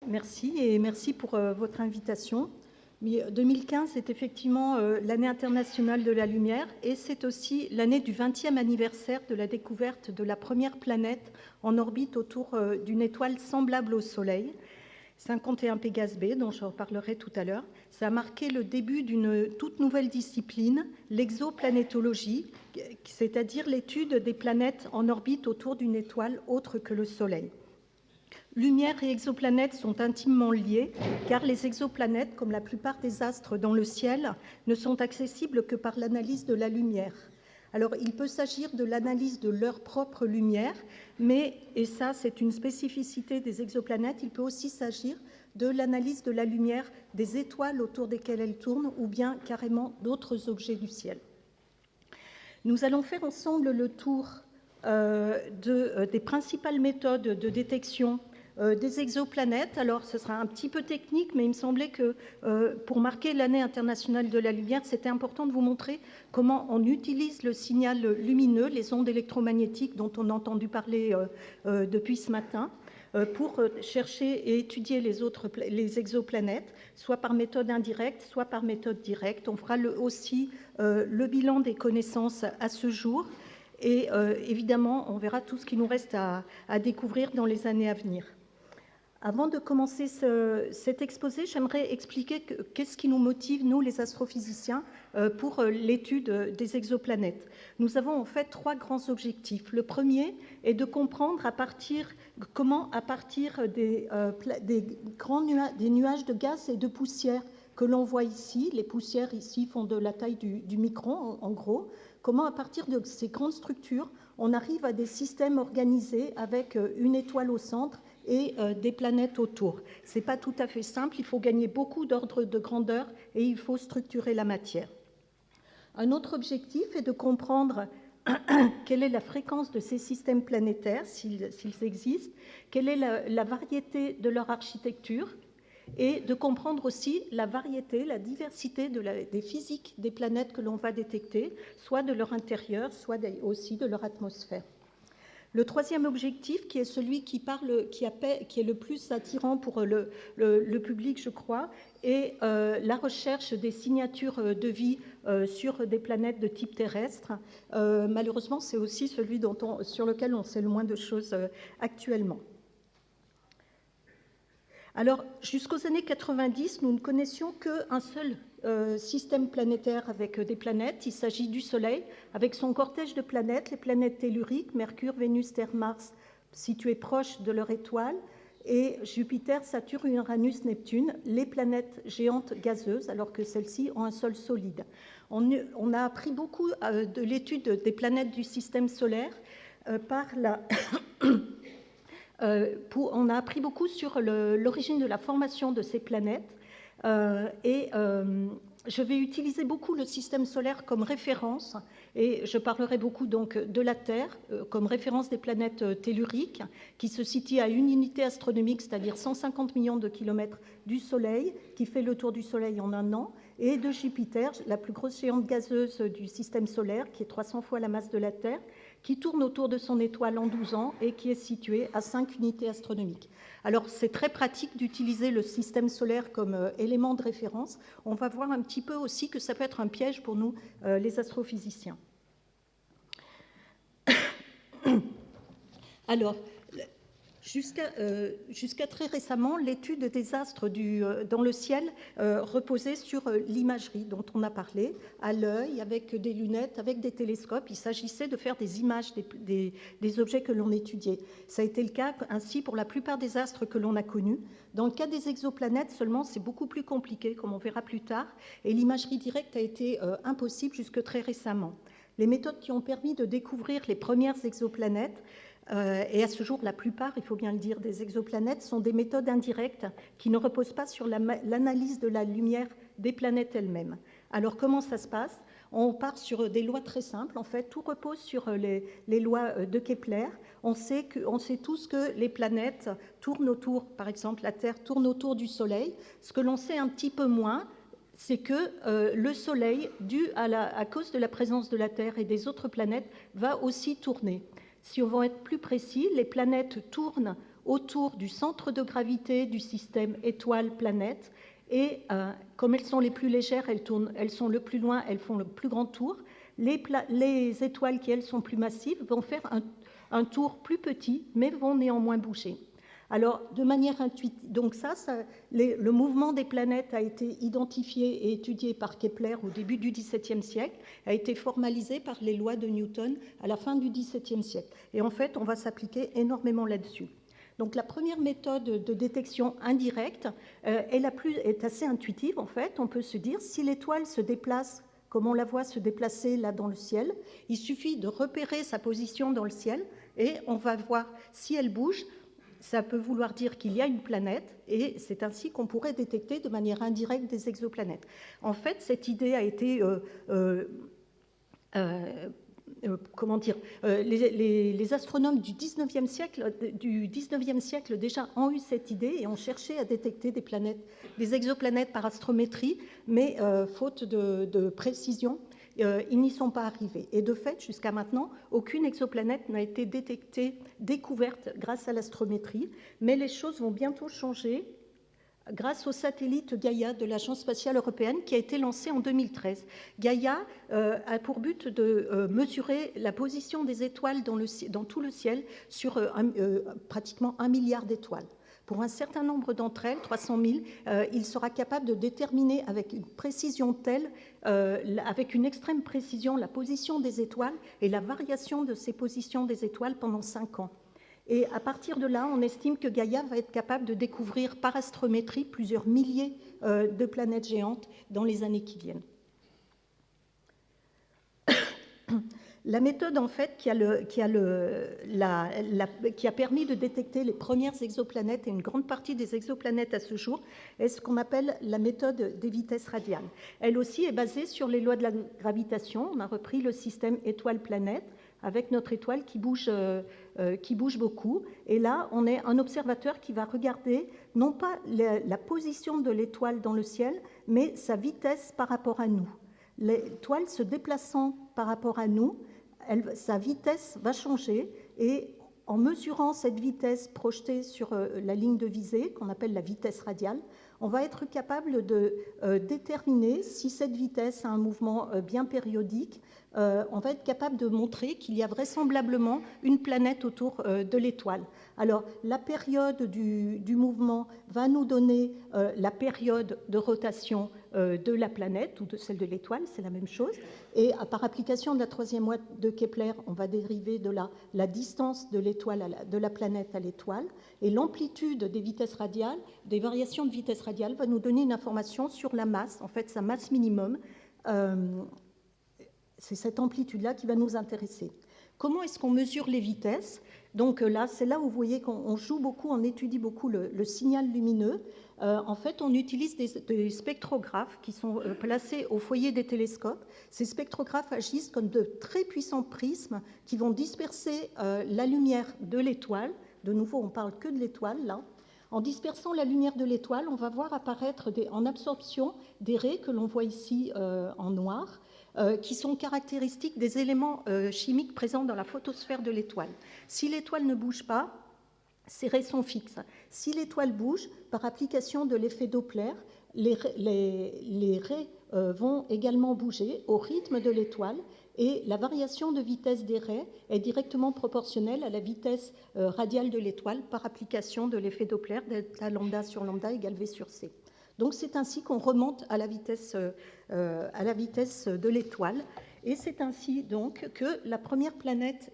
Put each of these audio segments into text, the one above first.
Merci et merci pour votre invitation. 2015 est effectivement l'année internationale de la lumière et c'est aussi l'année du 20e anniversaire de la découverte de la première planète en orbite autour d'une étoile semblable au Soleil, 51 Pégase B, dont je reparlerai tout à l'heure. Ça a marqué le début d'une toute nouvelle discipline, l'exoplanétologie, c'est-à-dire l'étude des planètes en orbite autour d'une étoile autre que le Soleil. Lumière et exoplanètes sont intimement liées, car les exoplanètes, comme la plupart des astres dans le ciel, ne sont accessibles que par l'analyse de la lumière. Alors, il peut s'agir de l'analyse de leur propre lumière, mais, et ça c'est une spécificité des exoplanètes, il peut aussi s'agir de l'analyse de la lumière des étoiles autour desquelles elles tournent, ou bien carrément d'autres objets du ciel. Nous allons faire ensemble le tour des principales méthodes de détection des exoplanètes. Alors, ce sera un petit peu technique, mais il me semblait que pour marquer l'année internationale de la lumière, c'était important de vous montrer comment on utilise le signal lumineux, les ondes électromagnétiques dont on a entendu parler depuis ce matin, pour chercher et étudier les exoplanètes, soit par méthode indirecte, soit par méthode directe. On fera aussi le bilan des connaissances à ce jour et évidemment, on verra tout ce qui nous reste à découvrir dans les années à venir. Avant de commencer cet exposé, j'aimerais expliquer qu'est-ce qui nous motive, nous les astrophysiciens, pour l'étude des exoplanètes. Nous avons en fait trois grands objectifs. Le premier est de comprendre comment, à partir des nuages de gaz et de poussière que l'on voit ici, les poussières ici font de la taille du micron en gros, comment à partir de ces grandes structures, on arrive à des systèmes organisés avec une étoile au centre et des planètes autour. Ce n'est pas tout à fait simple, il faut gagner beaucoup d'ordre de grandeur et il faut structurer la matière. Un autre objectif est de comprendre quelle est la fréquence de ces systèmes planétaires, s'ils existent, quelle est la variété de leur architecture, et de comprendre aussi la variété, la diversité des physiques des planètes que l'on va détecter, soit de leur intérieur, soit aussi de leur atmosphère. Le troisième objectif, qui est celui qui est le plus attirant pour le public, je crois, est la recherche des signatures de vie sur des planètes de type terrestre. Malheureusement, c'est aussi celui sur lequel on sait le moins de choses actuellement. Alors, jusqu'aux années 90, nous ne connaissions qu'un seul système planétaire avec des planètes. Il s'agit du Soleil, avec son cortège de planètes, les planètes telluriques, Mercure, Vénus, Terre, Mars, situées proches de leur étoile, et Jupiter, Saturne, Uranus, Neptune, les planètes géantes gazeuses, alors que celles-ci ont un sol solide. On a appris beaucoup de l'étude des planètes du système solaire par la... on a appris beaucoup sur l'origine de la formation de ces planètes je vais utiliser beaucoup le système solaire comme référence et je parlerai beaucoup donc de la Terre comme référence des planètes telluriques qui se situent à une unité astronomique, c'est-à-dire 150 millions de kilomètres du Soleil, qui fait le tour du Soleil en un an, et de Jupiter, la plus grosse géante gazeuse du système solaire, qui est 300 fois la masse de la Terre, qui tourne autour de son étoile en 12 ans et qui est située à 5 unités astronomiques. Alors, c'est très pratique d'utiliser le système solaire comme élément de référence. On va voir un petit peu aussi que ça peut être un piège pour nous, les astrophysiciens. Alors, jusqu'à très récemment, l'étude des astres dans le ciel reposait sur l'imagerie dont on a parlé, à l'œil, avec des lunettes, avec des télescopes. Il s'agissait de faire des images des objets que l'on étudiait. Ça a été le cas ainsi pour la plupart des astres que l'on a connus. Dans le cas des exoplanètes seulement, c'est beaucoup plus compliqué, comme on verra plus tard, et l'imagerie directe a été impossible jusque très récemment. Les méthodes qui ont permis de découvrir les premières exoplanètes, et à ce jour, la plupart, il faut bien le dire, des exoplanètes sont des méthodes indirectes qui ne reposent pas sur l'analyse de la lumière des planètes elles-mêmes. Alors, comment ça se passe ? On part sur des lois très simples. En fait, tout repose sur les lois de Kepler. On sait tous que les planètes tournent autour, par exemple, la Terre tourne autour du Soleil. Ce que l'on sait un petit peu moins, c'est que le Soleil, à cause de la présence de la Terre et des autres planètes, va aussi tourner. Si on veut être plus précis, les planètes tournent autour du centre de gravité du système étoile-planète. Et comme elles sont les plus légères, elles sont le plus loin, elles font le plus grand tour. Les étoiles qui, elles, sont plus massives vont faire un tour plus petit, mais vont néanmoins bouger. Alors, de manière intuitive, donc le mouvement des planètes a été identifié et étudié par Kepler au début du XVIIe siècle, a été formalisé par les lois de Newton à la fin du XVIIe siècle. Et en fait, on va s'appliquer énormément là-dessus. Donc la première méthode de détection indirecte est assez intuitive en fait. On peut se dire si l'étoile se déplace comme on la voit se déplacer là dans le ciel, il suffit de repérer sa position dans le ciel et on va voir si elle bouge. Ça peut vouloir dire qu'il y a une planète et c'est ainsi qu'on pourrait détecter de manière indirecte des exoplanètes. En fait, cette idée a été les astronomes du 19e siècle déjà ont eu cette idée et ont cherché à détecter des exoplanètes par astrométrie, mais faute de précision, ils n'y sont pas arrivés. Et de fait, jusqu'à maintenant, aucune exoplanète n'a été découverte grâce à l'astrométrie, mais les choses vont bientôt changer grâce au satellite Gaïa de l'Agence spatiale européenne qui a été lancé en 2013. Gaïa a pour but de mesurer la position des étoiles dans tout le ciel sur pratiquement 1 milliard d'étoiles. Pour un certain nombre d'entre elles, 300 000, il sera capable de déterminer avec une précision telle, avec une extrême précision, la position des étoiles et la variation de ces positions des étoiles pendant 5 ans. Et à partir de là, on estime que Gaïa va être capable de découvrir par astrométrie plusieurs milliers de planètes géantes dans les années qui viennent. La méthode, en fait, qui a permis de détecter les premières exoplanètes et une grande partie des exoplanètes à ce jour, est ce qu'on appelle la méthode des vitesses radiales. Elle aussi est basée sur les lois de la gravitation. On a repris le système étoile-planète avec notre étoile qui bouge beaucoup. Et là, on est un observateur qui va regarder non pas la position de l'étoile dans le ciel, mais sa vitesse par rapport à nous. L'étoile se déplaçant par rapport à nous, sa vitesse va changer et en mesurant cette vitesse projetée sur la ligne de visée, qu'on appelle la vitesse radiale, on va être capable de déterminer si cette vitesse a un mouvement bien périodique. On va être capable de montrer qu'il y a vraisemblablement une planète autour de l'étoile. Alors, la période du mouvement va nous donner la période de rotation de la planète ou de celle de l'étoile, c'est la même chose. Et par application de la troisième loi de Kepler, on va dériver de la distance de l'étoile, de la planète à l'étoile. Et l'amplitude des vitesses radiales, des variations de vitesse radiale, va nous donner une information sur la masse, en fait sa masse minimum. C'est cette amplitude-là qui va nous intéresser. Comment est-ce qu'on mesure les vitesses ? Donc là, c'est là où vous voyez qu'on joue beaucoup, on étudie beaucoup le signal lumineux. En fait, on utilise des spectrographes qui sont placés au foyer des télescopes. Ces spectrographes agissent comme de très puissants prismes qui vont disperser la lumière de l'étoile. De nouveau, on ne parle que de l'étoile, là. En dispersant la lumière de l'étoile, on va voir apparaître en absorption des raies que l'on voit ici en noir, qui sont caractéristiques des éléments chimiques présents dans la photosphère de l'étoile. Si l'étoile ne bouge pas, ces raies sont fixes. Si l'étoile bouge, par application de l'effet Doppler, les raies vont également bouger au rythme de l'étoile et la variation de vitesse des raies est directement proportionnelle à la vitesse radiale de l'étoile par application de l'effet Doppler, delta lambda sur lambda égale V sur C. Donc c'est ainsi qu'on remonte à la vitesse de l'étoile. Et c'est ainsi donc que la première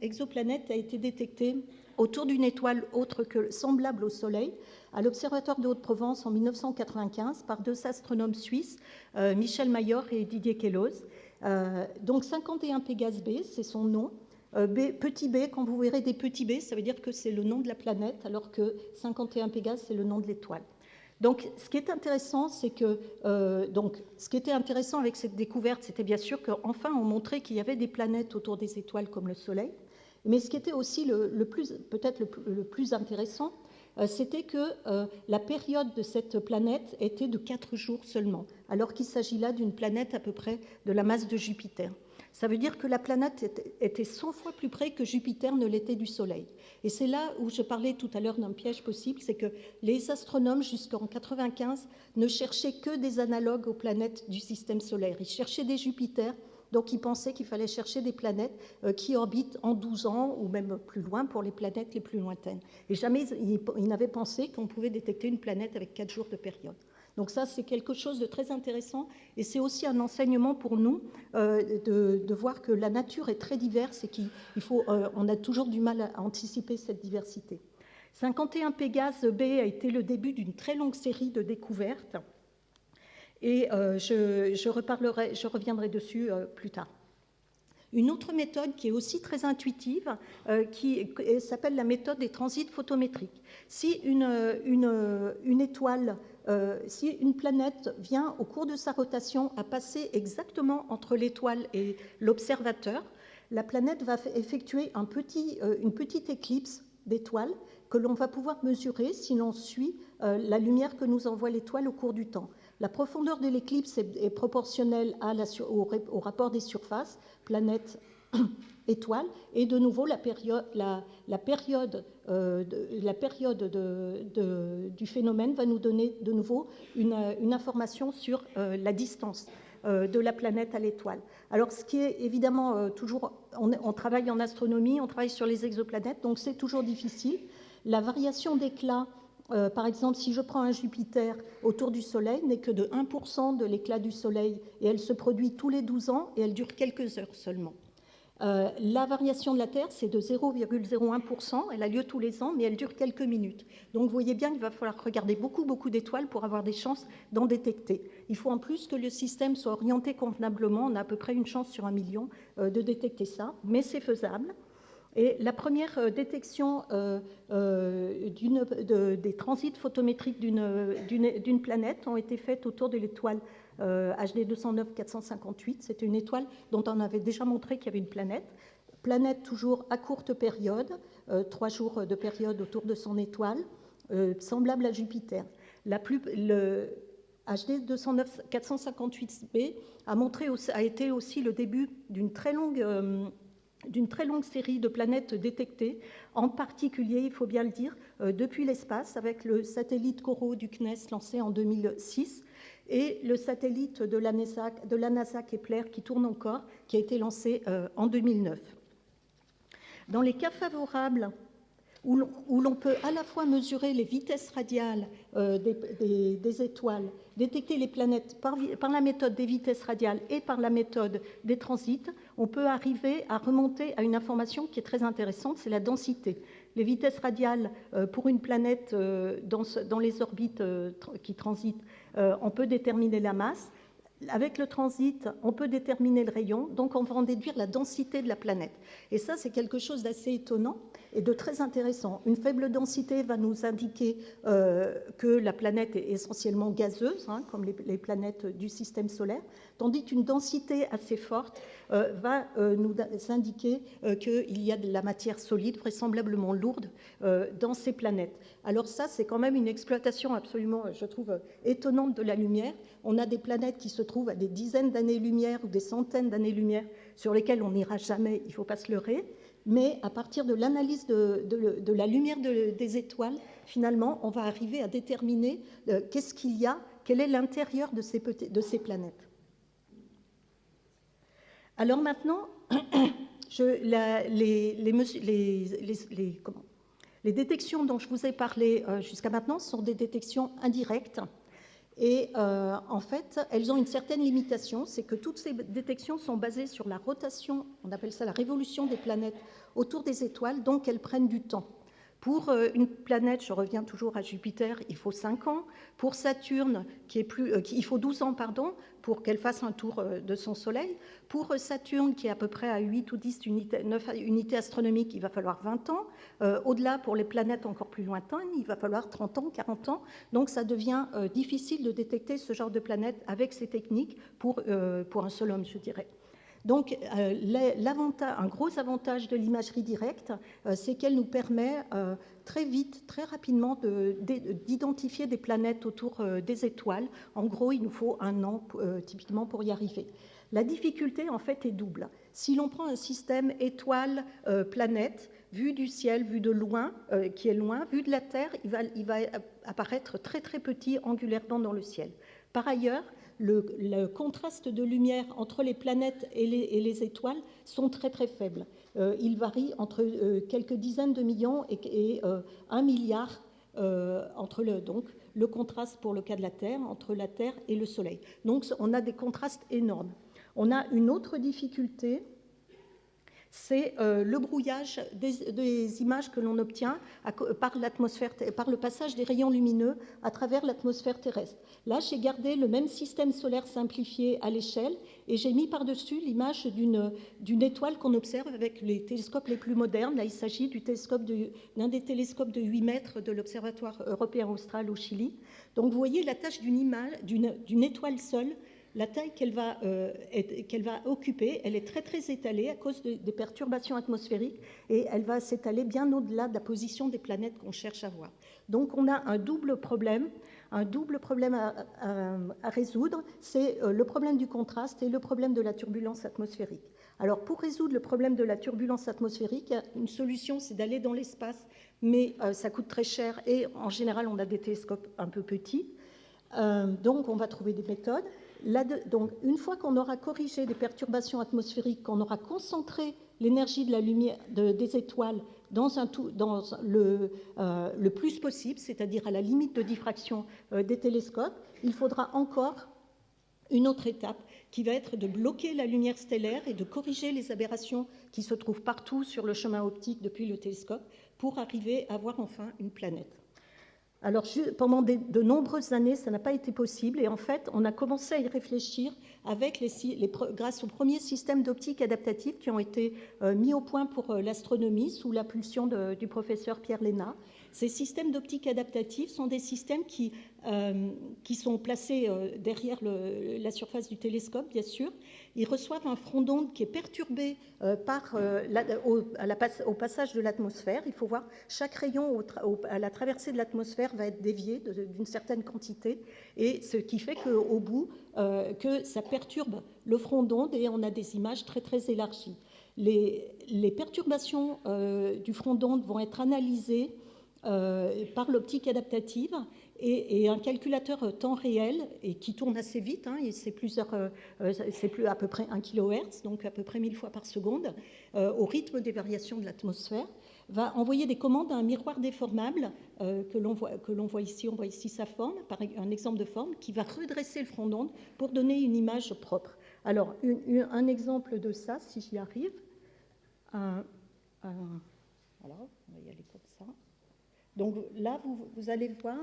exoplanète a été détectée autour d'une étoile autre que semblable au Soleil à l'Observatoire de Haute-Provence en 1995 par 2 astronomes suisses, Michel Mayor et Didier Queloz. Donc 51 Pégase B, c'est son nom. Petit b, quand vous verrez des petits b, ça veut dire que c'est le nom de la planète, alors que 51 Pégase, c'est le nom de l'étoile. Donc, ce qui est intéressant, c'est que ce qui était intéressant avec cette découverte, c'était bien sûr qu'enfin on montrait qu'il y avait des planètes autour des étoiles comme le Soleil. Mais ce qui était aussi peut-être le plus intéressant, c'était que la période de cette planète était de 4 jours seulement, alors qu'il s'agit là d'une planète à peu près de la masse de Jupiter. Ça veut dire que la planète était 100 fois plus près que Jupiter ne l'était du Soleil. Et c'est là où je parlais tout à l'heure d'un piège possible, c'est que les astronomes, jusqu'en 95, ne cherchaient que des analogues aux planètes du système solaire. Ils cherchaient des Jupiters, donc ils pensaient qu'il fallait chercher des planètes qui orbitent en 12 ans ou même plus loin pour les planètes les plus lointaines. Et jamais ils n'avaient pensé qu'on pouvait détecter une planète avec 4 jours de période. Donc ça, c'est quelque chose de très intéressant et c'est aussi un enseignement pour nous de voir que la nature est très diverse et qu'on a toujours du mal à anticiper cette diversité. 51 Pégase B a été le début d'une très longue série de découvertes et je reviendrai dessus plus tard. Une autre méthode qui est aussi très intuitive, qui s'appelle la méthode des transits photométriques. Si une étoile, si une planète vient au cours de sa rotation à passer exactement entre l'étoile et l'observateur, la planète va effectuer une petite éclipse d'étoiles que l'on va pouvoir mesurer si l'on suit la lumière que nous envoie l'étoile au cours du temps. La profondeur de l'éclipse est proportionnelle au rapport des surfaces, planète, étoile, et de nouveau la période du phénomène va nous donner de nouveau une information sur la distance de la planète à l'étoile. Alors ce qui est évidemment toujours, on travaille en astronomie, on travaille sur les exoplanètes, donc c'est toujours difficile. La variation d'éclat, par exemple, si je prends un Jupiter autour du Soleil, n'est que de 1% de l'éclat du Soleil et elle se produit tous les 12 ans et elle dure quelques heures seulement. La variation de la Terre, c'est de 0,01%, elle a lieu tous les ans, mais elle dure quelques minutes. Donc vous voyez bien qu'il va falloir regarder beaucoup d'étoiles pour avoir des chances d'en détecter. Il faut en plus que le système soit orienté convenablement, on a à peu près une chance sur 1 million de détecter ça, mais c'est faisable. Et la première détection des transits photométriques d'une planète ont été faites autour de l'étoile HD 209 458. C'était une étoile dont on avait déjà montré qu'il y avait une planète. Planète toujours à courte période, 3 jours de période autour de son étoile, semblable à Jupiter. Le HD 209 458b a été aussi le début d'une très longue série de planètes détectées, en particulier, il faut bien le dire, depuis l'espace, avec le satellite Corot du CNES lancé en 2006 et le satellite de la NASA Kepler qui tourne encore, qui a été lancé en 2009. Dans les cas favorables, où l'on peut à la fois mesurer les vitesses radiales des étoiles, détecter les planètes par la méthode des vitesses radiales et par la méthode des transits, on peut arriver à remonter à une information qui est très intéressante, c'est la densité. Les vitesses radiales pour une planète dans les orbites qui transitent, on peut déterminer la masse. Avec le transit, on peut déterminer le rayon, donc on va en déduire la densité de la planète. Et ça, c'est quelque chose d'assez étonnant et de très intéressant. Une faible densité va nous indiquer que la planète est essentiellement gazeuse, comme les planètes du système solaire, tandis qu'une densité assez forte va nous indiquer qu'il y a de la matière solide, vraisemblablement lourde, dans ces planètes. Alors ça, c'est quand même une exploitation absolument, je trouve, étonnante de la lumière. On a des planètes qui se trouvent à des dizaines d'années-lumière ou des centaines d'années-lumière sur lesquelles on n'ira jamais, il ne faut pas se leurrer. Mais à partir de l'analyse de la lumière des étoiles, finalement, on va arriver à déterminer qu'est-ce qu'il y a, quel est l'intérieur de ces planètes. Alors maintenant, les détections dont je vous ai parlé jusqu'à maintenant sont des détections indirectes. Et en fait, elles ont une certaine limitation, c'est que toutes ces détections sont basées sur la rotation, on appelle ça la révolution des planètes autour des étoiles, donc elles prennent du temps. Pour une planète, je reviens toujours à Jupiter, il faut 5 ans. Pour Saturne, il faut 12 ans, pour qu'elle fasse un tour de son Soleil. Pour Saturne, qui est à peu près à 8 ou 10 9 unités astronomiques, il va falloir 20 ans. Au-delà, pour les planètes encore plus lointaines, il va falloir 30 ans, 40 ans. Donc ça devient difficile de détecter ce genre de planète avec ces techniques pour un seul homme, je dirais. Donc, un gros avantage de l'imagerie directe, c'est qu'elle nous permet très vite, très rapidement d'identifier des planètes autour des étoiles. En gros, il nous faut 1 an typiquement pour y arriver. La difficulté, en fait, est double. Si l'on prend un système étoile-planète, vu du ciel, vu de loin, qui est loin, vu de la Terre, il va apparaître très très petit angulairement dans le ciel. Par ailleurs, le contraste de lumière entre les planètes et les étoiles sont très très faibles. Il varie entre quelques dizaines de millions et 1 milliard entre le contraste pour le cas de la Terre, entre la Terre et le Soleil. Donc on a des contrastes énormes. On a une autre difficulté, c'est le brouillage des images que l'on obtient par le passage des rayons lumineux à travers l'atmosphère terrestre. Là, j'ai gardé le même système solaire simplifié à l'échelle et j'ai mis par-dessus l'image d'une étoile qu'on observe avec les télescopes les plus modernes. Là, il s'agit d'un des télescopes de 8 mètres de l'Observatoire européen austral au Chili. Donc, vous voyez la tache d'une étoile seule, la taille qu'elle va occuper, elle est très très étalée à cause des perturbations atmosphériques et elle va s'étaler bien au-delà de la position des planètes qu'on cherche à voir. Donc on a un double problème à résoudre, c'est le problème du contraste et le problème de la turbulence atmosphérique. Alors pour résoudre le problème de la turbulence atmosphérique, une solution c'est d'aller dans l'espace, mais ça coûte très cher et en général on a des télescopes un peu petits, donc on va trouver des méthodes. Donc, une fois qu'on aura corrigé des perturbations atmosphériques, qu'on aura concentré l'énergie de la lumière des étoiles dans le plus possible, c'est-à-dire à la limite de diffraction des télescopes, il faudra encore une autre étape qui va être de bloquer la lumière stellaire et de corriger les aberrations qui se trouvent partout sur le chemin optique depuis le télescope pour arriver à voir enfin une planète. Alors, pendant de nombreuses années, ça n'a pas été possible. Et en fait, on a commencé à y réfléchir grâce aux premiers systèmes d'optique adaptative qui ont été mis au point pour l'astronomie sous l'impulsion du professeur Pierre Léna. Ces systèmes d'optique adaptative sont des systèmes qui sont placés derrière la surface du télescope, bien sûr. Ils reçoivent un front d'onde qui est perturbé au passage de l'atmosphère. Il faut voir, chaque rayon à la traversée de l'atmosphère va être dévié d'une certaine quantité, et ce qui fait qu'au bout, que ça perturbe le front d'onde et on a des images très très élargies. Les perturbations du front d'onde vont être analysées par l'optique adaptative et un calculateur temps réel et qui tourne assez vite, et c'est plus à peu près 1 kHz, donc à peu près 1000 fois par seconde, au rythme des variations de l'atmosphère, va envoyer des commandes à un miroir déformable que l'on voit ici. On voit ici sa forme, par un exemple de forme, qui va redresser le front d'onde pour donner une image propre. Alors, un exemple de ça, si j'y arrive. Voilà, on va y aller comme ça. Donc là, vous allez voir,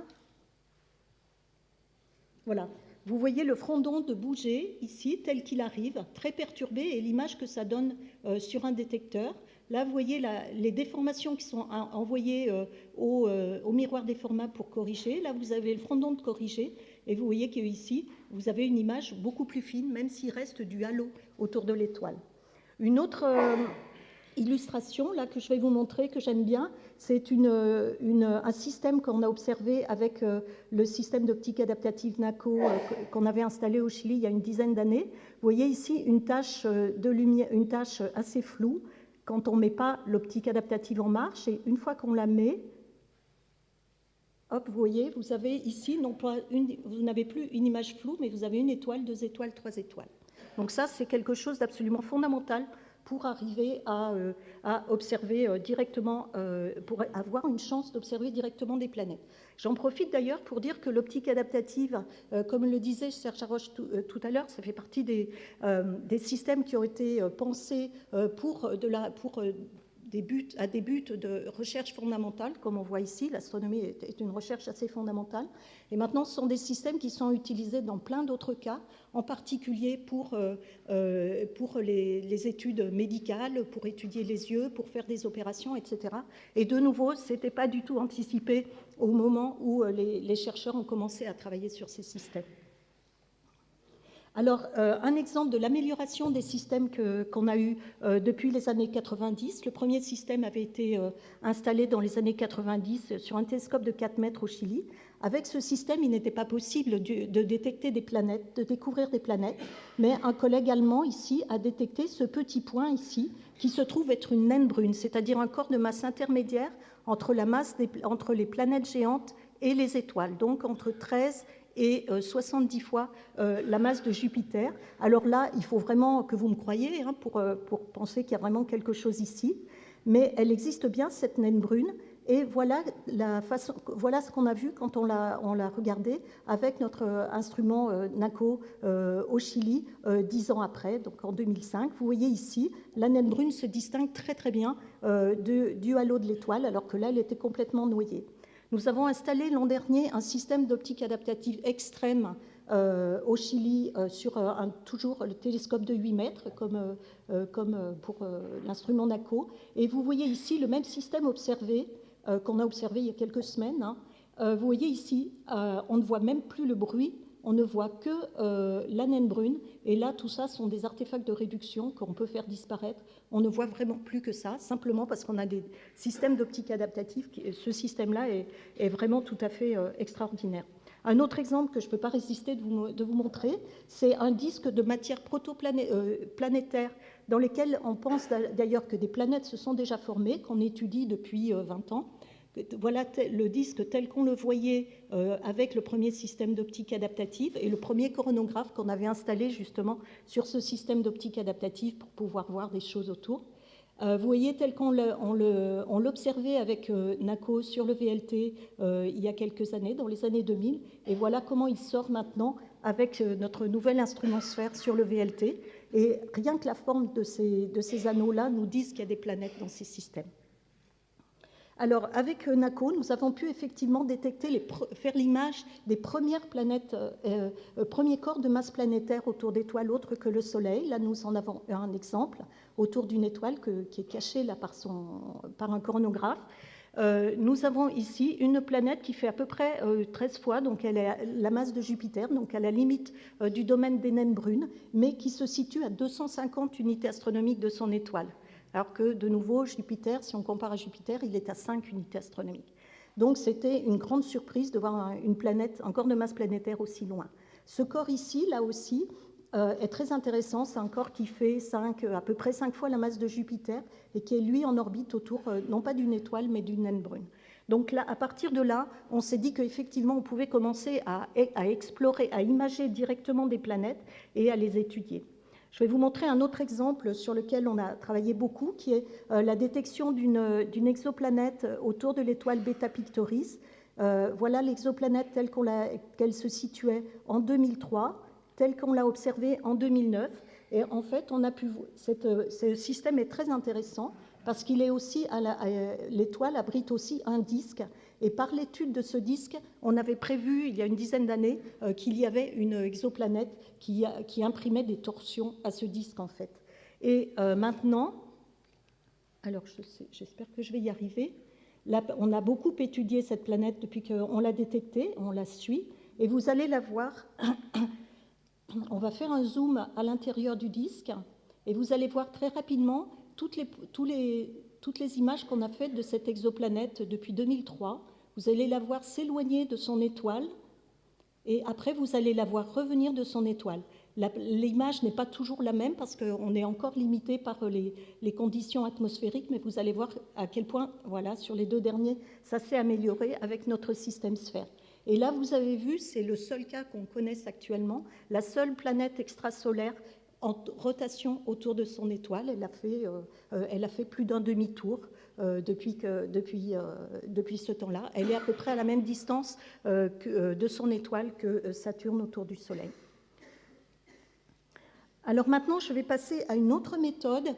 voilà, vous voyez le front d'onde bouger ici, tel qu'il arrive, très perturbé, et l'image que ça donne sur un détecteur. Là, vous voyez les déformations qui sont envoyées au miroir déformable pour corriger. Là, vous avez le front d'onde corrigé, et vous voyez qu'ici, vous avez une image beaucoup plus fine, même s'il reste du halo autour de l'étoile. Une autre illustration là, que je vais vous montrer, que j'aime bien, c'est un système qu'on a observé avec le système d'optique adaptative NACO qu'on avait installé au Chili il y a une dizaine d'années. Vous voyez ici une tache de lumière, une tache assez floue quand on ne met pas l'optique adaptative en marche, et une fois qu'on la met, hop, vous voyez, vous avez ici, vous n'avez plus une image floue, mais vous avez une étoile, 2 étoiles, 3 étoiles. Donc ça, c'est quelque chose d'absolument fondamental pour arriver à observer directement, pour avoir une chance d'observer directement des planètes. J'en profite d'ailleurs pour dire que l'optique adaptative, comme le disait Serge Haroche tout à l'heure, ça fait partie des systèmes qui ont été pensés à des buts de recherche fondamentale, comme on voit ici. L'astronomie est une recherche assez fondamentale. Et maintenant, ce sont des systèmes qui sont utilisés dans plein d'autres cas, en particulier pour les études médicales, pour étudier les yeux, pour faire des opérations, etc. Et de nouveau, ce n'était pas du tout anticipé au moment où les chercheurs ont commencé à travailler sur ces systèmes. Alors, un exemple de l'amélioration des systèmes qu'on a eu depuis les années 90. Le premier système avait été installé dans les années 90 sur un télescope de 4 mètres au Chili. Avec ce système, il n'était pas possible de détecter des planètes, de découvrir des planètes, mais un collègue allemand ici a détecté ce petit point ici, qui se trouve être une naine brune, c'est-à-dire un corps de masse intermédiaire entre les planètes géantes et les étoiles, donc entre 13 et 70 fois la masse de Jupiter. Alors là, il faut vraiment que vous me croyiez pour penser qu'il y a vraiment quelque chose ici. Mais elle existe bien, cette naine brune. Et voilà, voilà ce qu'on a vu quand on l'a regardé avec notre instrument NACO au Chili 10 ans après, donc en 2005. Vous voyez ici, la naine brune se distingue très très bien du halo de l'étoile, alors que là, elle était complètement noyée. Nous avons installé l'an dernier un système d'optique adaptative extrême au Chili sur toujours le télescope de 8 mètres, comme pour l'instrument NACO. Et vous voyez ici le même système observé qu'on a observé il y a quelques semaines. Vous voyez ici, on ne voit même plus le bruit, on ne voit que la naine brune. Et là, tout ça sont des artefacts de réduction qu'on peut faire disparaître. On ne voit vraiment plus que ça, simplement parce qu'on a des systèmes d'optique adaptative. Ce système-là est vraiment tout à fait extraordinaire. Un autre exemple que je ne peux pas résister de vous montrer, c'est un disque de matière protoplanétaire dans lequel on pense d'ailleurs que des planètes se sont déjà formées, qu'on étudie depuis 20 ans. Voilà le disque tel qu'on le voyait avec le premier système d'optique adaptative et le premier coronographe qu'on avait installé justement sur ce système d'optique adaptative pour pouvoir voir des choses autour. Vous voyez tel qu'on l'observait avec NACO sur le VLT il y a quelques années, dans les années 2000, et voilà comment il sort maintenant avec notre nouvel instrument sphère sur le VLT. Et rien que la forme de ces anneaux-là nous disent qu'il y a des planètes dans ces systèmes. Alors, avec NACO, nous avons pu effectivement détecter, faire l'image des premières planètes, premiers corps de masse planétaire autour d'étoiles autres que le Soleil. Là, nous en avons un exemple autour d'une étoile qui est cachée là par un coronographe. Nous avons ici une planète qui fait à peu près 13 fois, donc elle est la masse de Jupiter, donc à la limite du domaine des naines brunes, mais qui se situe à 250 unités astronomiques de son étoile. Alors que, de nouveau, Jupiter, si on compare à Jupiter, il est à 5 unités astronomiques. Donc c'était une grande surprise de voir une planète, un corps de masse planétaire aussi loin. Ce corps ici, là aussi, est très intéressant. C'est un corps qui fait à peu près 5 fois la masse de Jupiter et qui est, lui, en orbite autour, non pas d'une étoile, mais d'une naine brune. Donc là, à partir de là, on s'est dit qu'effectivement, on pouvait commencer à explorer, à imager directement des planètes et à les étudier. Je vais vous montrer un autre exemple sur lequel on a travaillé beaucoup, qui est la détection d'une exoplanète autour de l'étoile Beta Pictoris. Voilà l'exoplanète telle qu'elle se situait en 2003, telle qu'on l'a observée en 2009. Et en fait, on a pu ce système est très intéressant parce qu'il est aussi l'étoile abrite aussi un disque. Et par l'étude de ce disque, on avait prévu il y a une dizaine d'années qu'il y avait une exoplanète qui imprimait des torsions à ce disque en fait. Et maintenant, alors j'espère que je vais y arriver. Là, on a beaucoup étudié cette planète depuis qu'on l'a détectée, on la suit, et vous allez la voir. On va faire un zoom à l'intérieur du disque, et vous allez voir très rapidement toutes les images qu'on a faites de cette exoplanète depuis 2003. Vous allez la voir s'éloigner de son étoile, et après, vous allez la voir revenir de son étoile. L'image n'est pas toujours la même parce qu'on est encore limité par les conditions atmosphériques, mais vous allez voir à quel point, voilà, sur les deux derniers, ça s'est amélioré avec notre système sphère. Et là, vous avez vu, c'est le seul cas qu'on connaisse actuellement, la seule planète extrasolaire en rotation autour de son étoile. Elle a fait plus d'un demi-tour depuis ce temps-là. Elle est à peu près à la même distance de son étoile que Saturne autour du Soleil. Alors maintenant, je vais passer à une autre méthode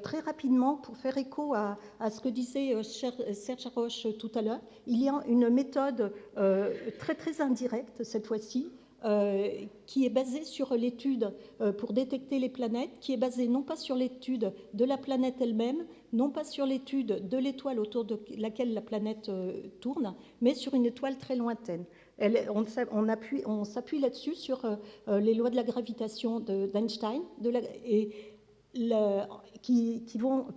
très rapidement pour faire écho à ce que disait Serge Haroche tout à l'heure. Il y a une méthode très très indirecte cette fois-ci, qui est basée sur l'étude pour détecter les planètes, qui est basée non pas sur l'étude de la planète elle-même, non pas sur l'étude de l'étoile autour de laquelle la planète tourne, mais sur une étoile très lointaine. On s'appuie là-dessus sur les lois de la gravitation d'Einstein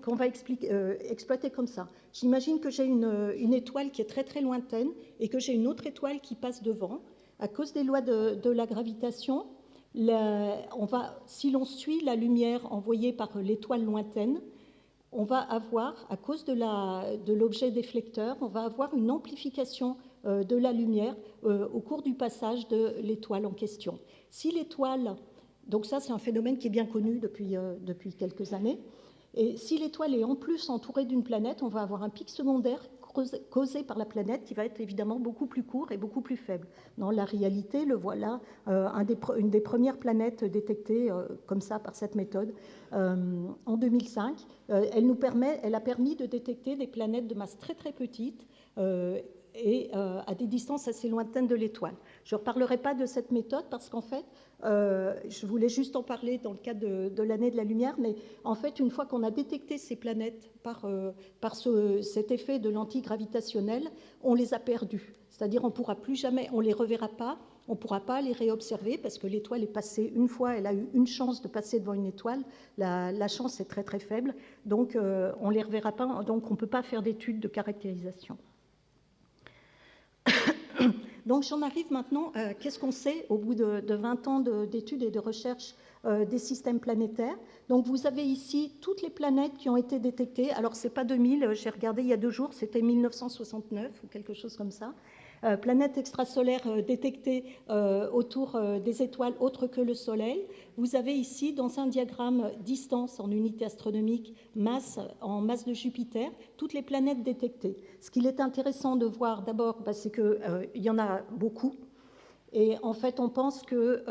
qu'on va exploiter comme ça. J'imagine que j'ai une étoile qui est très très lointaine et que j'ai une autre étoile qui passe devant. À cause des lois de la gravitation, si l'on suit la lumière envoyée par l'étoile lointaine, on va avoir, à cause de l'objet déflecteur, on va avoir une amplification de la lumière au cours du passage de l'étoile en question. Si l'étoile, donc ça c'est un phénomène qui est bien connu depuis quelques années, et si l'étoile est en plus entourée d'une planète, on va avoir un pic secondaire causé par la planète qui va être évidemment beaucoup plus court et beaucoup plus faible. Dans la réalité, le voilà, une des premières planètes détectées comme ça par cette méthode en 2005. Elle a permis de détecter des planètes de masse très très petite et à des distances assez lointaines de l'étoile. Je ne reparlerai pas de cette méthode parce qu'en fait, je voulais juste en parler dans le cadre de l'année de la lumière, mais en fait, une fois qu'on a détecté ces planètes par cet effet de l'antigravitationnel, on les a perdues. C'est-à-dire on ne pourra plus jamais, on ne les reverra pas, on ne pourra pas les réobserver parce que l'étoile est passée une fois, elle a eu une chance de passer devant une étoile, la chance est très très faible, donc on ne les reverra pas, donc on ne peut pas faire d'études de caractérisation. Donc j'en arrive maintenant, qu'est-ce qu'on sait au bout de 20 ans d'études et de recherche des systèmes planétaires. Donc vous avez ici toutes les planètes qui ont été détectées. Alors ce n'est pas 2000, j'ai regardé il y a 2 jours, c'était 1969 ou quelque chose comme ça. Planètes extrasolaires détectées autour des étoiles autres que le Soleil. Vous avez ici, dans un diagramme distance en unité astronomique, masse en masse de Jupiter, toutes les planètes détectées. Ce qu'il est intéressant de voir d'abord, c'est qu'il y en a beaucoup. Et en fait, on pense que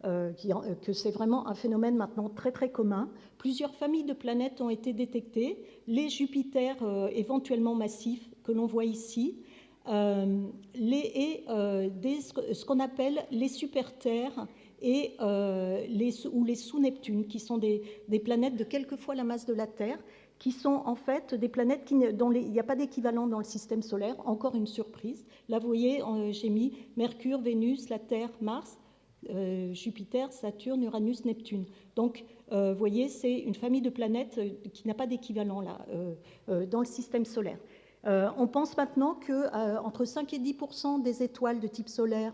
c'est vraiment un phénomène maintenant très très commun. Plusieurs familles de planètes ont été détectées. Les Jupiters éventuellement massifs que l'on voit ici, ce qu'on appelle les super-terres ou les sous-Neptunes, qui sont des planètes de quelques fois la masse de la Terre, qui sont en fait des planètes dont il n'y a pas d'équivalent dans le système solaire, encore une surprise. Là, vous voyez, j'ai mis Mercure, Vénus, la Terre, Mars, Jupiter, Saturne, Uranus, Neptune. Donc, vous voyez, c'est une famille de planètes qui n'a pas d'équivalent là, dans le système solaire. On pense maintenant qu'entre 5 et 10% des étoiles de type solaire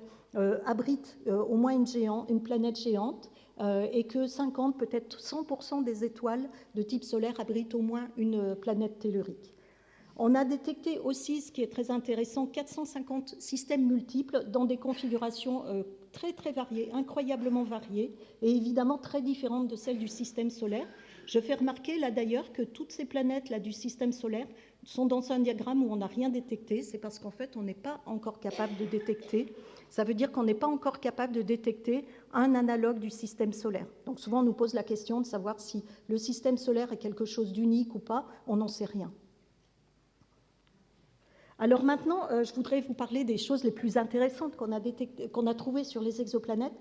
abritent au moins une planète géante et que 50, peut-être 100% des étoiles de type solaire abritent au moins une planète tellurique. On a détecté aussi, ce qui est très intéressant, 450 systèmes multiples dans des configurations très très variées, incroyablement variées, et évidemment très différentes de celles du système solaire. Je fais remarquer là d'ailleurs que toutes ces planètes là du système solaire sont dans un diagramme où on n'a rien détecté. C'est parce qu'en fait on n'est pas encore capable de détecter. Ça veut dire qu'on n'est pas encore capable de détecter un analogue du système solaire. Donc souvent on nous pose la question de savoir si le système solaire est quelque chose d'unique ou pas. On n'en sait rien. Alors maintenant, je voudrais vous parler des choses les plus intéressantes qu'on a trouvées sur les exoplanètes.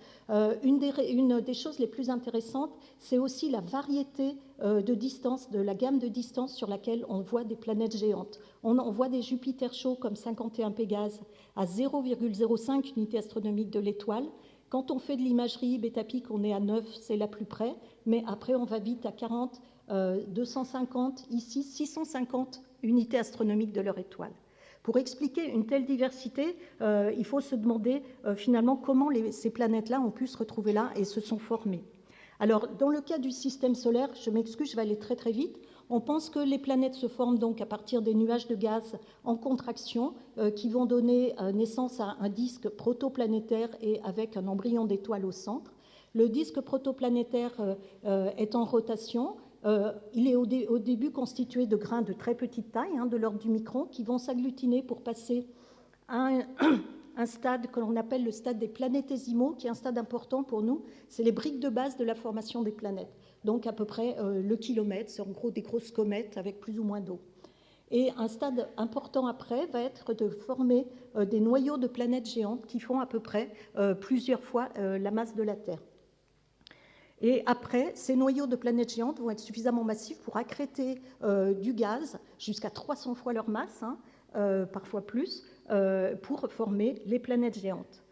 Une des choses les plus intéressantes, c'est aussi la variété de distance, de la gamme de distance sur laquelle on voit des planètes géantes. On voit des Jupiters chauds comme 51 Pégase à 0,05 unité astronomique de l'étoile. Quand on fait de l'imagerie bêta-pic, on est à 9, c'est la plus près, mais après on va vite à 40, 250, ici 650 unités astronomiques de leur étoile. Pour expliquer une telle diversité, il faut se demander finalement comment ces planètes-là ont pu se retrouver là et se sont formées. Alors, dans le cas du système solaire, je m'excuse, je vais aller très très vite, on pense que les planètes se forment donc à partir des nuages de gaz en contraction qui vont donner naissance à un disque protoplanétaire et avec un embryon d'étoile au centre. Le disque protoplanétaire est en rotation. Il est au début constitué de grains de très petite taille, de l'ordre du micron, qui vont s'agglutiner pour passer à un stade que l'on appelle le stade des planétésimaux, qui est un stade important pour nous. C'est les briques de base de la formation des planètes. Donc à peu près le kilomètre, c'est en gros des grosses comètes avec plus ou moins d'eau. Et un stade important après va être de former des noyaux de planètes géantes qui font à peu près plusieurs fois la masse de la Terre. Et après, ces noyaux de planètes géantes vont être suffisamment massifs pour accréter du gaz jusqu'à 300 fois leur masse, parfois plus, pour former les planètes géantes.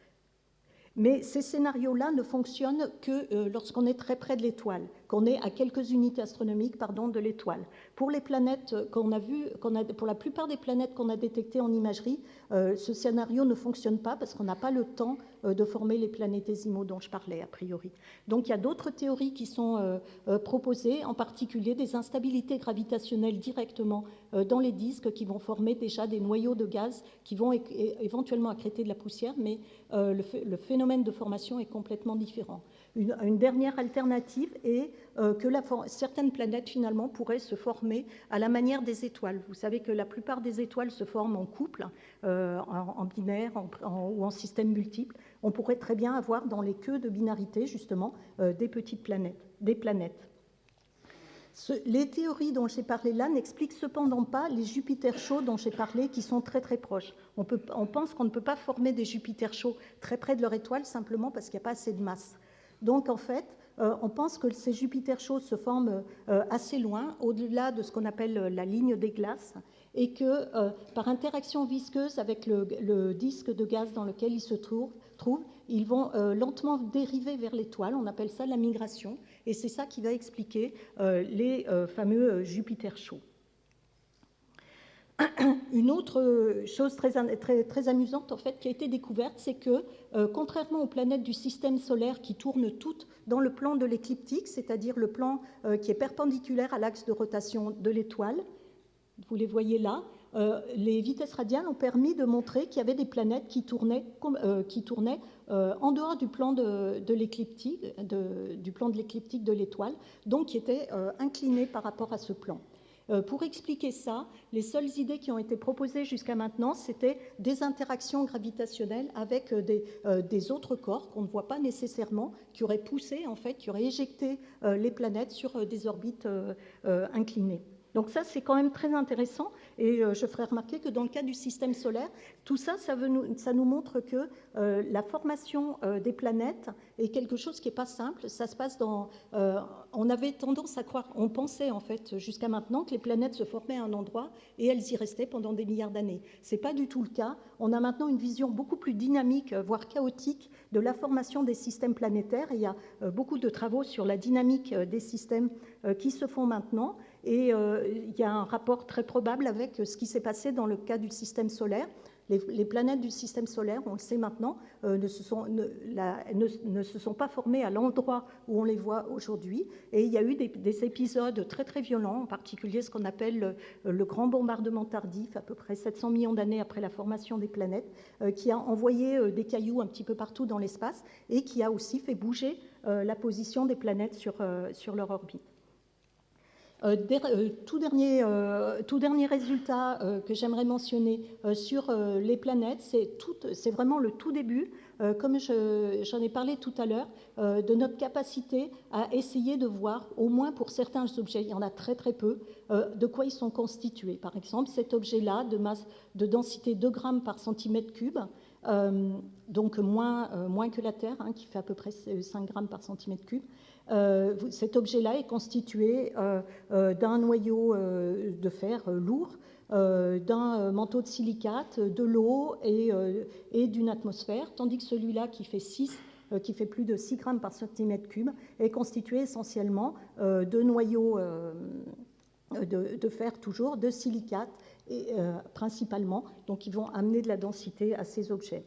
Mais ces scénarios-là ne fonctionnent que lorsqu'on est très près de l'étoile, qu'on est à quelques unités astronomiques de l'étoile. Pour les planètes qu'on a vues, pour la plupart des planètes qu'on a détectées en imagerie, ce scénario ne fonctionne pas parce qu'on n'a pas le temps de former les planétésimaux dont je parlais a priori. Donc il y a d'autres théories qui sont proposées, en particulier des instabilités gravitationnelles directement dans les disques qui vont former déjà des noyaux de gaz qui vont éventuellement accréter de la poussière, mais le phénomène de formation est complètement différent. Une dernière alternative est que certaines planètes finalement pourraient se former à la manière des étoiles. Vous savez que la plupart des étoiles se forment en couple, en binaire ou en système multiple. On pourrait très bien avoir dans les queues de binarité justement des petites planètes, des planètes. Les théories dont j'ai parlé là n'expliquent cependant pas les Jupiters chauds dont j'ai parlé, qui sont très très proches. On pense qu'on ne peut pas former des Jupiters chauds très près de leur étoile simplement parce qu'il n'y a pas assez de masse. Donc en fait, on pense que ces Jupiters chauds se forment assez loin, au-delà de ce qu'on appelle la ligne des glaces, et que par interaction visqueuse avec le disque de gaz dans lequel ils se trouvent, ils vont lentement dériver vers l'étoile. On appelle ça la migration, et c'est ça qui va expliquer les fameux Jupiters chauds. Une autre chose très amusante en fait, qui a été découverte, c'est que contrairement aux planètes du système solaire qui tournent toutes dans le plan de l'écliptique, c'est-à-dire le plan qui est perpendiculaire à l'axe de rotation de l'étoile, vous les voyez là, les vitesses radiales ont permis de montrer qu'il y avait des planètes qui tournaient en dehors du plan de l'écliptique, du plan de l'écliptique de l'étoile, donc qui étaient inclinées par rapport à ce plan. Pour expliquer ça, les seules idées qui ont été proposées jusqu'à maintenant, c'était des interactions gravitationnelles avec des autres corps qu'on ne voit pas nécessairement, qui auraient poussé, en fait, qui auraient éjecté les planètes sur des orbites inclinées. Donc ça, c'est quand même très intéressant, et je ferai remarquer que dans le cas du système solaire, tout ça, ça nous montre que la formation des planètes est quelque chose qui n'est pas simple. Ça se passe on avait tendance à croire, on pensait en fait jusqu'à maintenant que les planètes se formaient à un endroit et elles y restaient pendant des milliards d'années. Ce n'est pas du tout le cas. On a maintenant une vision beaucoup plus dynamique, voire chaotique, de la formation des systèmes planétaires. Et il y a beaucoup de travaux sur la dynamique des systèmes qui se font maintenant. Et il y a un rapport très probable avec ce qui s'est passé dans le cas du système solaire. Les planètes du système solaire, on le sait maintenant, ne se sont pas formées à l'endroit où on les voit aujourd'hui. Et il y a eu des épisodes très très violents, en particulier ce qu'on appelle le grand bombardement tardif, à peu près 700 millions d'années après la formation des planètes, qui a envoyé des cailloux un petit peu partout dans l'espace et qui a aussi fait bouger la position des planètes sur leur orbite. Tout dernier résultat que j'aimerais mentionner sur les planètes, c'est vraiment le tout début, comme j'en ai parlé tout à l'heure, de notre capacité à essayer de voir, au moins pour certains objets, il y en a très très peu, de quoi ils sont constitués. Par exemple, cet objet-là, de densité 2 grammes par centimètre cube, donc moins que la Terre, qui fait à peu près 5 grammes par centimètre cube. Cet objet-là est constitué d'un noyau de fer lourd, d'un manteau de silicate, de l'eau et d'une atmosphère, tandis que celui-là qui fait plus de 6 grammes par centimètre cube est constitué essentiellement de noyaux de fer toujours, de silicate principalement, donc ils vont amener de la densité à ces objets.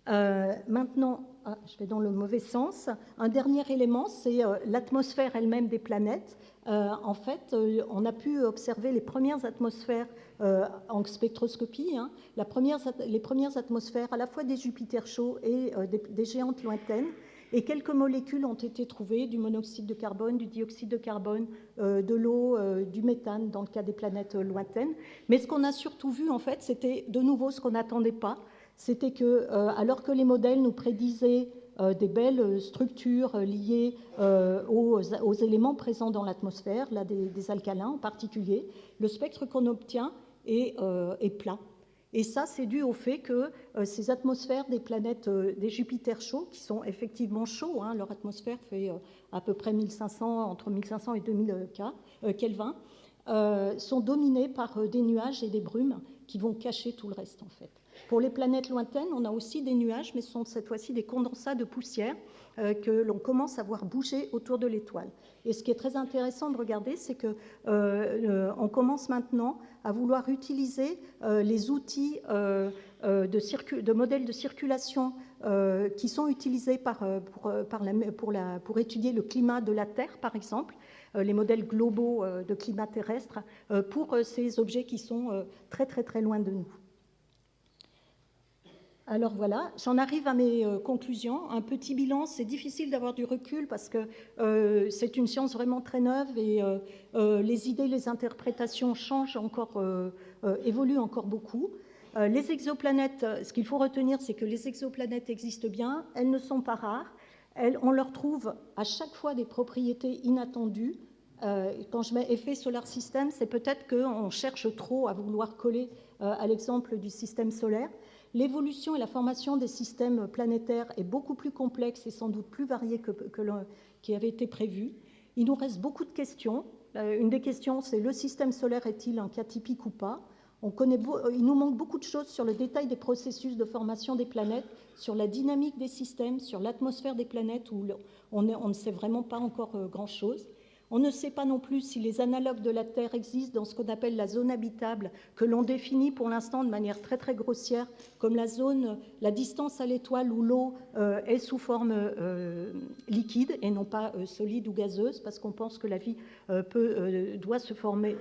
Maintenant, je vais dans le mauvais sens. Un dernier élément, c'est l'atmosphère elle-même des planètes. En fait, on a pu observer les premières atmosphères en spectroscopie, les premières atmosphères à la fois des Jupiters chauds et des géantes lointaines. Et quelques molécules ont été trouvées, du monoxyde de carbone, du dioxyde de carbone, de l'eau, du méthane dans le cas des planètes lointaines. Mais ce qu'on a surtout vu, en fait, c'était de nouveau ce qu'on n'attendait pas. C'était que, alors que les modèles nous prédisaient des belles structures liées aux éléments présents dans l'atmosphère, là des alcalins en particulier, le spectre qu'on obtient est plat. Et ça, c'est dû au fait que ces atmosphères des planètes, des Jupiters chauds, qui sont effectivement chauds, leur atmosphère fait à peu près entre 1500 et 2000 Kelvin, sont dominées par des nuages et des brumes qui vont cacher tout le reste, en fait. Pour les planètes lointaines, on a aussi des nuages, mais ce sont cette fois-ci des condensats de poussière que l'on commence à voir bouger autour de l'étoile. Et ce qui est très intéressant de regarder, c'est qu'on commence maintenant à vouloir utiliser les outils de modèles de circulation qui sont utilisés pour étudier le climat de la Terre, par exemple, les modèles globaux de climat terrestre, pour ces objets qui sont très très très loin de nous. Alors voilà, j'en arrive à mes conclusions. Un petit bilan, c'est difficile d'avoir du recul parce que c'est une science vraiment très neuve et les idées, les interprétations changent encore, évoluent encore beaucoup. Les exoplanètes, ce qu'il faut retenir, c'est que les exoplanètes existent bien, elles ne sont pas rares, on leur trouve à chaque fois des propriétés inattendues. Quand je mets effet solar system, c'est peut-être qu'on cherche trop à vouloir coller à l'exemple du système solaire. L'évolution et la formation des systèmes planétaires est beaucoup plus complexe et sans doute plus variée qui avait été prévu. Il nous reste beaucoup de questions. Une des questions, c'est le système solaire est-il un cas typique ou pas ? Il nous manque beaucoup de choses sur le détail des processus de formation des planètes, sur la dynamique des systèmes, sur l'atmosphère des planètes, où on ne sait vraiment pas encore grand-chose. On ne sait pas non plus si les analogues de la Terre existent dans ce qu'on appelle la zone habitable, que l'on définit pour l'instant de manière très très grossière comme la distance à l'étoile où l'eau est sous forme liquide et non pas solide ou gazeuse, parce qu'on pense que la vie doit se former.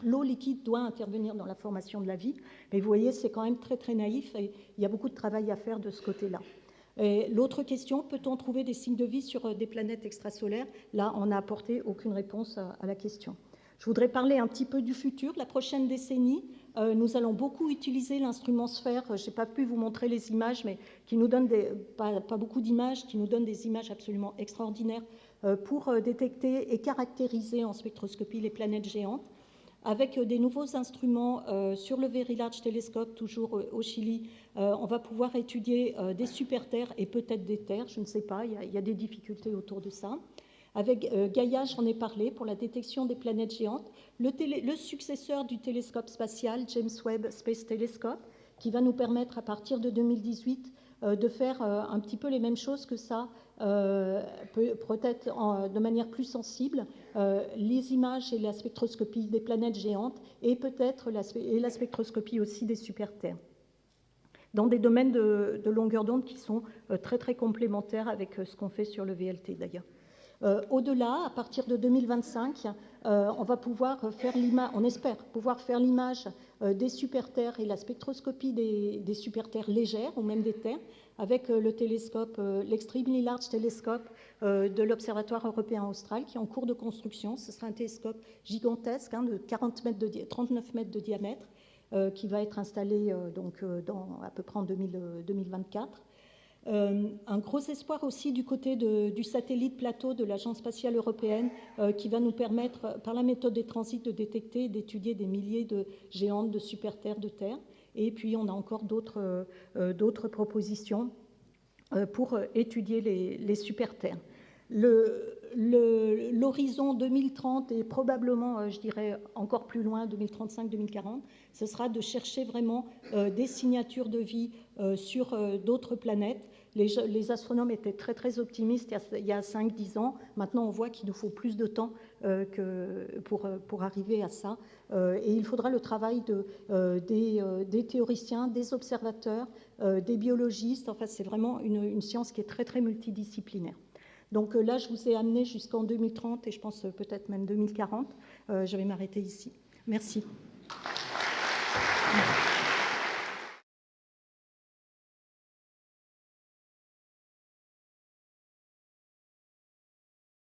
L'eau liquide doit intervenir dans la formation de la vie, mais vous voyez, c'est quand même très très naïf et il y a beaucoup de travail à faire de ce côté-là. L'autre question, peut-on trouver des signes de vie sur des planètes extrasolaires ? Là, on n'a apporté aucune réponse à la question. Je voudrais parler un petit peu du futur. La prochaine décennie, nous allons beaucoup utiliser l'instrument Sphère. Je n'ai pas pu vous montrer les images, mais qui nous donnent pas beaucoup d'images, qui nous donnent des images absolument extraordinaires pour détecter et caractériser en spectroscopie les planètes géantes. Avec des nouveaux instruments sur le Very Large Telescope, toujours au Chili, on va pouvoir étudier des super-terres et peut-être des terres, je ne sais pas, il y a des difficultés autour de ça. Avec Gaia, j'en ai parlé, pour la détection des planètes géantes. Le successeur du télescope spatial, James Webb Space Telescope, qui va nous permettre à partir de 2018 de faire un petit peu les mêmes choses que ça, peut-être de manière plus sensible, les images et la spectroscopie des planètes géantes et peut-être la spectroscopie aussi des super-terres, dans des domaines de longueur d'onde qui sont très très complémentaires avec ce qu'on fait sur le VLT d'ailleurs. Au-delà, à partir de 2025, on va pouvoir faire l'image, on espère pouvoir faire l'image des super-terres et la spectroscopie des super-terres légères ou même des terres avec le télescope, l'Extremely Large Telescope de l'Observatoire européen austral qui est en cours de construction. Ce sera un télescope gigantesque de 39 mètres de diamètre qui va être installé à peu près en 2024. Un gros espoir aussi du côté du satellite plateau de l'Agence spatiale européenne qui va nous permettre, par la méthode des transits, de détecter et d'étudier des milliers de géantes, de super-terres, de terres. Et puis, on a encore d'autres propositions pour étudier les super-terres. L'horizon 2030 et probablement, je dirais, encore plus loin, 2035-2040, ce sera de chercher vraiment des signatures de vie sur d'autres planètes. Les astronomes étaient très très optimistes il y a 5-10 ans. Maintenant, on voit qu'il nous faut plus de temps pour arriver à ça. Et il faudra le travail des théoriciens, des observateurs, des biologistes. Enfin, c'est vraiment une science qui est très très multidisciplinaire. Donc là, je vous ai amené jusqu'en 2030 et je pense peut-être même 2040. Je vais m'arrêter ici. Merci.